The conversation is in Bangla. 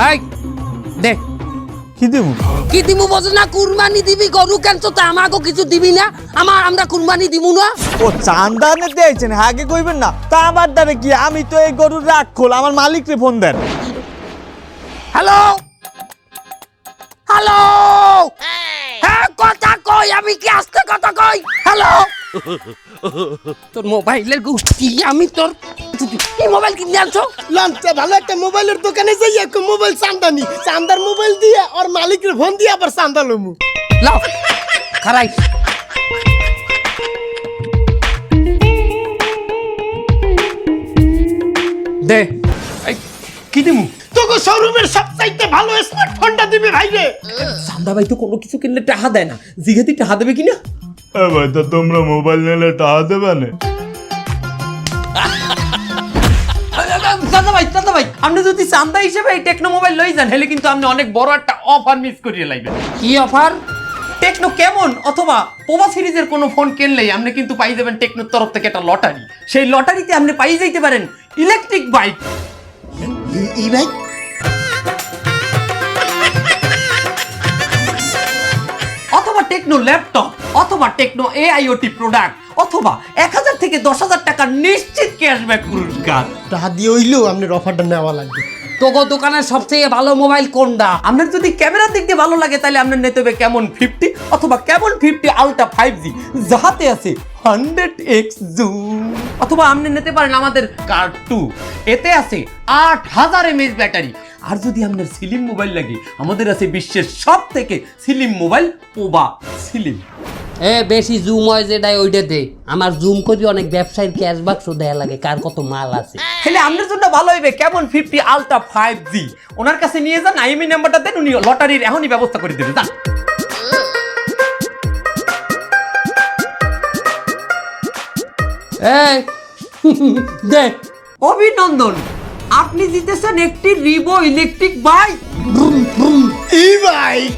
এই দে কি দেবো? কি দিমু বোঝ না? কুরবানি দিবি গরু কেন তো আমাকে কিছু দিবি না? আমরা কুরবানি দিমু না? ও চান্দা নিতে আইছেন, আগে কইবেন না। তা আমার দ্বারে কি, আমি তো এই গরুর রাগ খোল, আমার মালিকরে ফোন দেন। হ্যালো হ্যালো, হ্যাঁ কথা কই, আমি কি আস্তে কথা কই? হ্যালো, তোর মোবাইলের গুষ্টি আমি তোর কি মোবাইল কিনে আনছো? লঞ্চে ভালো একটা মোবাইলের দোকানে যাই একটা মোবাইল চান্দা নি, চান্দার মোবাইল দিয়ে আর মালিকের ফোন দিয়ে আবার চান্দা লমু। লাও খারাই দে। এই কি দিমু? তোকে শোরুমের সবচাইতে ভালো স্মার্টফোনটা দিবি ভাই রে। চান্দা ভাই তো কোনো কিছু কিনলে টাকা দেয় না, জিগাতি টাকা দেবে কিনা? ভাই তো তোমরা মোবাইল নিলে টাকা দেবে না? দাদা ভাই আপনি যদি চান্দা হিসেবে এই টেকনো মোবাইল লই যান হেলে কিন্তু আপনি অনেক বড় একটা অফার মিস করিয়ে লাইবেন। কি অফার? টেকনো কেমন অথবা পোভা সিরিজের কোনো ফোন কিনলেই আপনি কিন্তু পাই যাবেন টেকনোর তরফ থেকে একটা লটারি। সেই লটারিতে আপনি পাই যাইতে পারেন ইলেকট্রিক বাইক। ই ভাই অথবা টেকনো ল্যাপটপ অথবা টেকনো AIoT প্রোডাক্ট অথবা 1000 থেকে 10,000 টাকা নিশ্চিত ক্যাশব্যাক পুরস্কার। টাকা দিয়ে হইলেও আপনার অফারটা নেওয়া লাগবে। তোগো দোকানের সবচেয়ে ভালো মোবাইল কোনটা? আপনার যদি ক্যামেরার দিক দিয়ে ভালো লাগে তাহলে আপনার নিতে হবে ক্যামন 50 অথবা ক্যামন 50 আলট্রা 5G যাহাতে আছে 100x জুম। অথবা আপনি নিতে পারেন আমাদের কার 2, এতে আছে 8000 mAh ব্যাটারি। আর যদি আপনার স্লিম মোবাইল লাগে আমাদের আছে বিশ্বের সব থেকে স্লিম মোবাইল পোভা স্লিম। বেশি জুম হয় যেটাই ওইটা দে, আমার জুম করি অনেক ব্যবসায়ীর ক্যাশ বাক্স দেয়া লাগে, কার কত মাল আছে। তাহলে আপনার জন্য ভালো হইবে কেমন 50 আলট্রা 5G। ওনার কাছে নিয়ে যান, আইএমই নাম্বারটা দেন, উনি লটারির এখনই ব্যবস্থা করে দেবে। যান। এই দে। অভিনন্দন, আপনি জিতেছেন একটি রিভো ইলেকট্রিক বাইক। ই বাইক